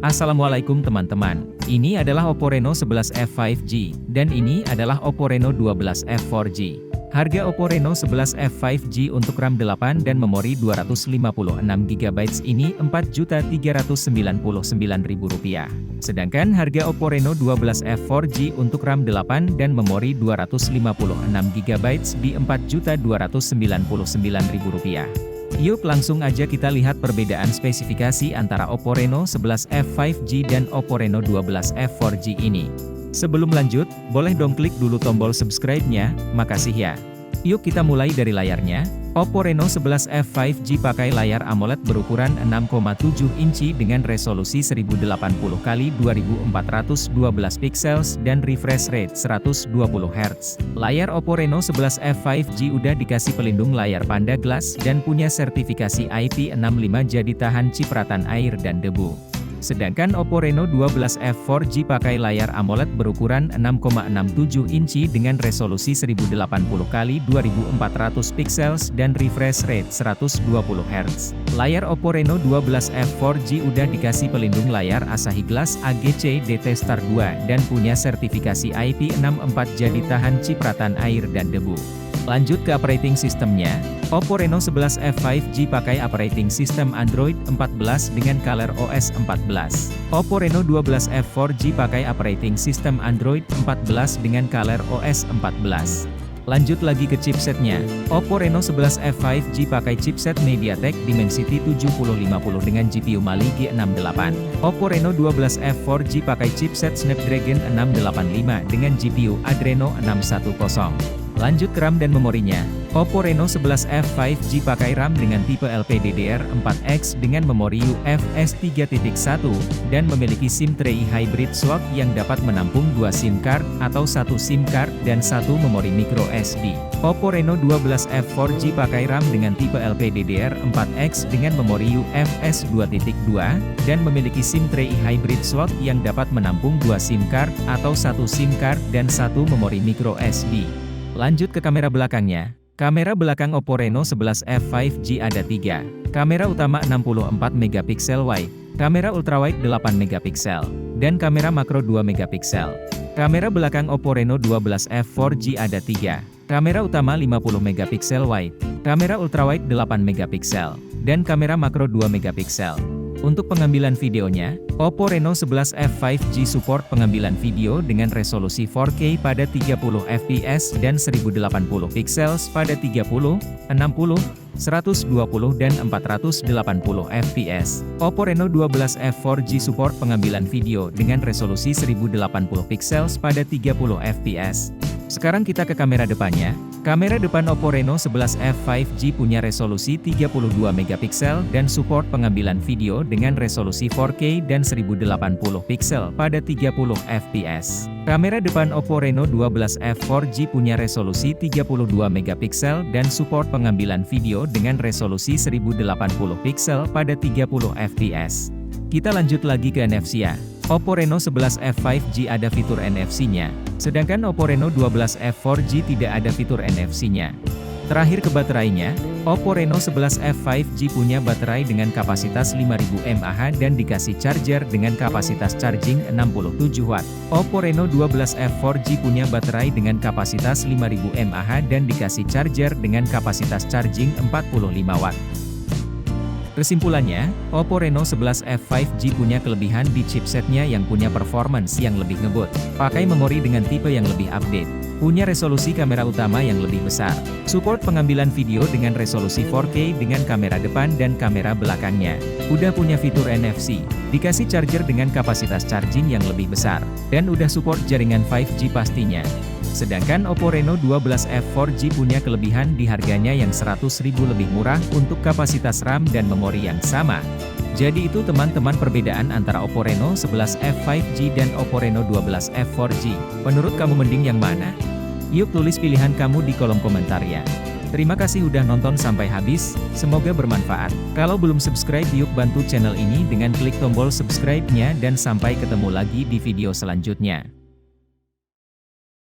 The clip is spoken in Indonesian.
Assalamualaikum teman-teman, ini adalah Oppo Reno 11F 5G, dan ini adalah Oppo Reno 12F 4G. Harga Oppo Reno 11F 5G untuk RAM 8 dan memori 256GB ini Rp4.399.000. Sedangkan harga Oppo Reno 12F 4G untuk RAM 8 dan memori 256GB di Rp4.299.000. Yuk langsung aja kita lihat perbedaan spesifikasi antara Oppo Reno 11F 5G dan Oppo Reno 12F 4G ini. Sebelum lanjut, boleh dong klik dulu tombol subscribe-nya, makasih ya. Yuk kita mulai dari layarnya. Oppo Reno 11F 5G pakai layar AMOLED berukuran 6,7 inci dengan resolusi 1080x2412 pixels dan refresh rate 120 Hz. Layar Oppo Reno 11F 5G udah dikasih pelindung layar Panda Glass dan punya sertifikasi IP65 jadi tahan cipratan air dan debu. Sedangkan Oppo Reno 12F 4G pakai layar AMOLED berukuran 6,67 inci dengan resolusi 1080x2400 pixels dan refresh rate 120 Hz. Layar Oppo Reno 12F 4G udah dikasih pelindung layar Asahi Glass AGC DT Star 2 dan punya sertifikasi IP64 jadi tahan cipratan air dan debu. Lanjut ke operating systemnya, Oppo Reno 11F 5G pakai operating system Android 14 dengan ColorOS 14. Oppo Reno 12F 4G pakai operating system Android 14 dengan ColorOS 14. Lanjut lagi ke chipsetnya, Oppo Reno 11F 5G pakai chipset MediaTek Dimensity 7050 dengan GPU Mali G68. Oppo Reno 12F 4G pakai chipset Snapdragon 685 dengan GPU Adreno 610. Lanjut ke RAM dan memorinya, Oppo Reno 11F 5G pakai RAM dengan tipe LPDDR4X dengan memori UFS 3.1 dan memiliki SIM tray hybrid swap yang dapat menampung 2 SIM card atau 1 SIM card dan 1 memori micro SD. Oppo Reno 12F 4G pakai RAM dengan tipe LPDDR4X dengan memori UFS 2.2 dan memiliki SIM tray hybrid swap yang dapat menampung 2 SIM card atau 1 SIM card dan 1 memori micro SD. Lanjut ke kamera belakangnya. Kamera belakang Oppo Reno 11F 5G ada 3. Kamera utama 64MP wide, kamera ultrawide 8MP, dan kamera makro 2MP. Kamera belakang Oppo Reno 12F 4G ada 3. Kamera utama 50MP wide, kamera ultrawide 8MP, dan kamera makro 2MP. Untuk pengambilan videonya, Oppo Reno 11F 5G support pengambilan video dengan resolusi 4K pada 30fps dan 1080 pixels pada 30, 60, 120 dan 480 fps. Oppo Reno 12F 4G support pengambilan video dengan resolusi 1080 pixels pada 30 fps. Sekarang kita ke kamera depannya. Kamera depan Oppo Reno 11F 5G punya resolusi 32MP dan support pengambilan video dengan resolusi 4K dan 1080 pixel pada 30 fps. Kamera depan Oppo Reno 12F 4G punya resolusi 32MP dan support pengambilan video dengan resolusi 1080 pixel pada 30 fps. Kita lanjut lagi ke NFC-nya. Oppo Reno 11F 5G ada fitur NFC-nya, sedangkan Oppo Reno 12F 4G tidak ada fitur NFC-nya. Terakhir ke baterainya, Oppo Reno 11F 5G punya baterai dengan kapasitas 5000 mAh dan dikasih charger dengan kapasitas charging 67 Watt. Oppo Reno 12F 4G punya baterai dengan kapasitas 5000 mAh dan dikasih charger dengan kapasitas charging 45 Watt. Kesimpulannya, Oppo Reno 11F 5G punya kelebihan di chipsetnya yang punya performance yang lebih ngebut, pakai memori dengan tipe yang lebih update, punya resolusi kamera utama yang lebih besar, support pengambilan video dengan resolusi 4K dengan kamera depan dan kamera belakangnya, udah punya fitur NFC, dikasih charger dengan kapasitas charging yang lebih besar, dan udah support jaringan 5G pastinya. Sedangkan Oppo Reno 12F 4G punya kelebihan di harganya yang Rp100.000 lebih murah untuk kapasitas RAM dan memori yang sama. Jadi itu teman-teman perbedaan antara Oppo Reno 11F 5G dan Oppo Reno 12F 4G. Menurut kamu mending yang mana? Yuk tulis pilihan kamu di kolom komentar ya. Terima kasih udah nonton sampai habis, semoga bermanfaat. Kalau belum subscribe yuk bantu channel ini dengan klik tombol subscribe-nya dan sampai ketemu lagi di video selanjutnya.